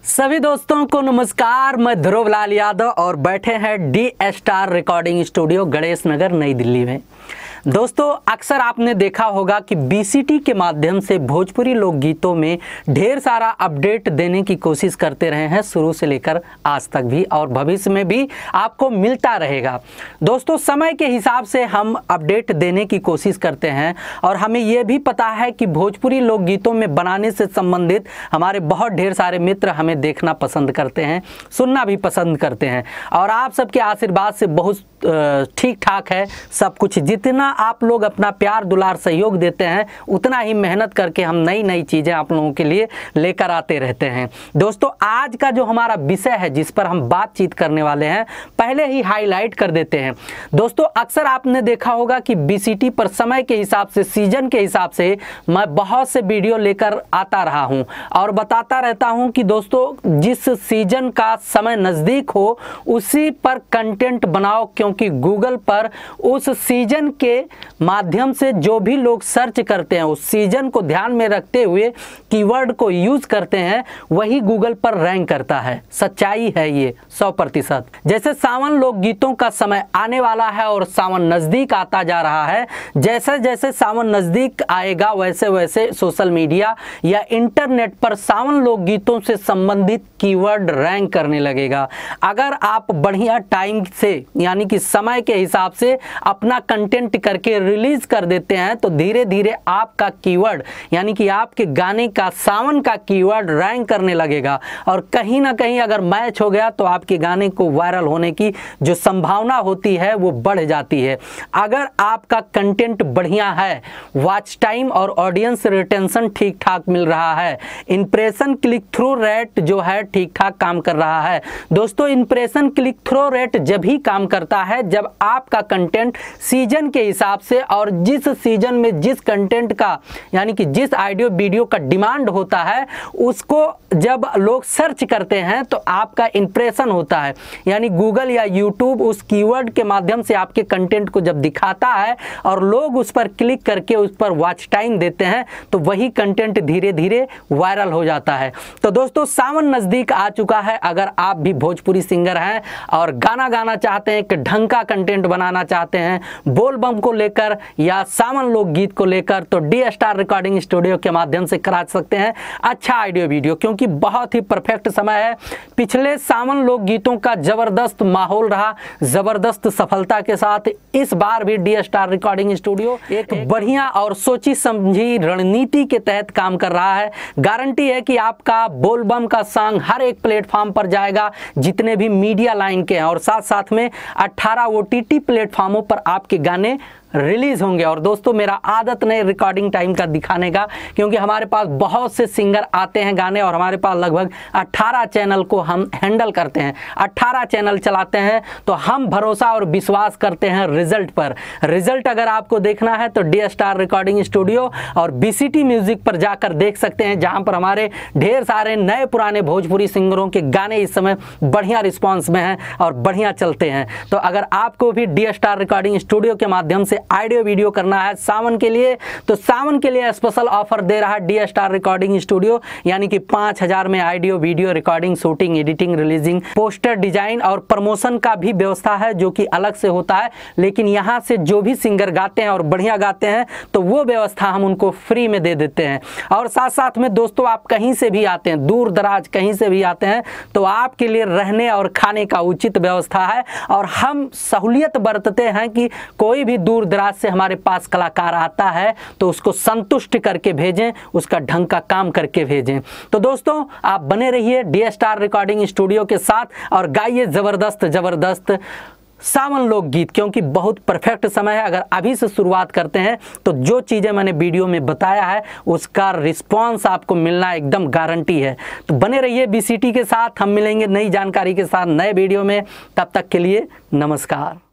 सभी दोस्तों को नमस्कार। मैं ध्रुव लाल यादव और बैठे हैं D star recording studio Ganesh Nagar Nai Delhi में। दोस्तों अक्सर आपने देखा होगा कि बीसीटी के माध्यम से भोजपुरी लोकगीतों में ढेर सारा अपडेट देने की कोशिश करते रहे हैं, शुरू से लेकर आज तक भी, और भविष्य में भी आपको मिलता रहेगा। दोस्तों समय के हिसाब से हम अपडेट देने की कोशिश करते हैं और हमें यह भी पता है कि भोजपुरी लोकगीतों में बनाने से संबंधित हमारे बहुत ढेर सारे मित्र हमें देखना पसंद करते हैं, सुनना भी पसंद करते हैं, और आप सबके आशीर्वाद से बहुत ठीक ठाक है सब कुछ। जितना आप लोग अपना प्यार दुलार सहयोग देते हैं उतना ही मेहनत करके हम नई नई चीज़ें आप लोगों के लिए लेकर आते रहते हैं। दोस्तों आज का जो हमारा विषय है जिस पर हम बातचीत करने वाले हैं, पहले ही हाईलाइट कर देते हैं। दोस्तों अक्सर आपने देखा होगा कि बीसीटी पर समय के हिसाब से, सीजन के हिसाब से मैं बहुत से वीडियो लेकर आता रहा हूं और बताता रहता हूं कि दोस्तों जिस सीजन का समय नज़दीक हो उसी पर कंटेंट बनाओ, क्योंकि गूगल पर उस सीजन के माध्यम से जो भी लोग सर्च करते हैं, उस सीजन को ध्यान में रखते हुए कीवर्ड को यूज करते हैं, वही गूगल पर रैंक करता है। सच्चाई है ये 100%। जैसे सावन लोकगीतों का समय आने वाला है और सावन नज़दीक आता जा रहा है, जैसे जैसे सावन नज़दीक आएगा वैसे वैसे सोशल मीडिया या इंटरनेट पर सावन लोकगीतों से संबंधित कीवर्ड रैंक करने लगेगा। अगर आप बढ़िया टाइम से यानी कि समय के हिसाब से अपना कंटेंट करके रिलीज कर देते हैं तो धीरे धीरे आपका कीवर्ड यानी कि आपके गाने का सावन का कीवर्ड रैंक करने लगेगा, और कहीं ना कहीं अगर मैच हो गया तो आपके गाने को वायरल होने की जो संभावना होती है वो बढ़ जाती है। अगर आपका कंटेंट बढ़िया है, वॉच टाइम और ऑडियंस रिटेंशन ठीक ठाक मिल रहा है, इंप्रेशन क्लिक थ्रू रेट जो है ठीक ठाक काम कर रहा है। दोस्तों इंप्रेशन क्लिक थ्रू रेट जब ही काम करता है जब आपका कंटेंट सीजन के हिसाब से और जिस सीजन में जिस कंटेंट का यानी कि जिस ऑडियो वीडियो का डिमांड होता है उसको जब लोग सर्च करते हैं तो आपका इंप्रेशन होता है, यानी गूगल या यूट्यूब उस कीवर्ड के माध्यम से आपके कंटेंट को जब दिखाता है और लोग उस पर क्लिक करके उस पर वॉच टाइम देते हैं तो वही कंटेंट धीरे धीरे वायरल हो जाता है। तो दोस्तों सावन नज़दीक आ चुका है। अगर आप भी भोजपुरी सिंगर हैं और गाना गाना चाहते हैं, कि ढंग का कंटेंट बनाना चाहते हैं बोल बम को लेकर या सावन लोकगीत को लेकर, तो डी स्टार रिकॉर्डिंग स्टूडियो के माध्यम से करा सकते हैं अच्छा ऑडियो वीडियो, क्योंकि बहुत ही परफेक्ट समय है। पिछले सावन लोकगीतों का जबरदस्त माहौल रहा, जबरदस्त सफलता के साथ इस बार भी डी स्टार रिकॉर्डिंग स्टूडियो एक बढ़िया और सोची समझी रणनीति के तहत काम कर रहा है। गारंटी है कि आपका बोल बम का सॉन्ग हर एक प्लेटफॉर्म पर जाएगा जितने भी मीडिया लाइन के हैं, और साथ साथ में 18 OTT प्लेटफॉर्मों पर आपके गाने रिलीज होंगे। और दोस्तों मेरा आदत नहीं रिकॉर्डिंग टाइम का दिखाने का, क्योंकि हमारे पास बहुत से सिंगर आते हैं गाने और हमारे पास लगभग 18 चैनल को हम हैंडल करते हैं, 18 चैनल चलाते हैं, तो हम भरोसा और विश्वास करते हैं रिजल्ट पर। रिजल्ट अगर आपको देखना है तो डी स्टार रिकॉर्डिंग स्टूडियो और बीसीटी म्यूजिक पर जाकर देख सकते हैं, जहां पर हमारे ढेर सारे नए पुराने भोजपुरी सिंगरों के गाने इस समय बढ़िया रिस्पॉन्स में हैं और बढ़िया चलते हैं। तो अगर आपको भी डी स्टार रिकॉर्डिंग स्टूडियो के माध्यम से ऑडियो वीडियो करना है सावन के लिए, तो सावन के लिए स्पेशल ऑफर दे रहा है डी स्टार रिकॉर्डिंग स्टूडियो, यानी कि 5000 में audio video recording, shooting, editing, releasing, poster design और प्रमोशन का भी व्यवस्था है जो कि अलग से होता है। लेकिन यहाँ से जो भी सिंगर गाते हैं और बढ़िया गाते हैं तो वो व्यवस्था हम उनको फ्री में दे देते हैं। और साथ साथ में दोस्तों आप कहीं से भी आते हैं, दूर दराज कहीं से भी आते हैं, तो आपके लिए रहने और खाने का उचित व्यवस्था है, और हम सहूलियत बरतते हैं कि कोई भी दूर दराज से हमारे पास कलाकार आता है तो उसको संतुष्ट करके भेजें, उसका ढंग का काम करके भेजें। तो दोस्तों आप बने रहिए डी स्टार रिकॉर्डिंग स्टूडियो के साथ और गाइए जबरदस्त जबरदस्त सावन लोकगीत, क्योंकि बहुत परफेक्ट समय है। अगर अभी से शुरुआत करते हैं तो जो चीज़ें मैंने वीडियो में बताया है उसका रिस्पांस आपको मिलना एकदम गारंटी है। तो बने रहिए बीसीटी के साथ, हम मिलेंगे नई जानकारी के साथ नए वीडियो में। तब तक के लिए नमस्कार।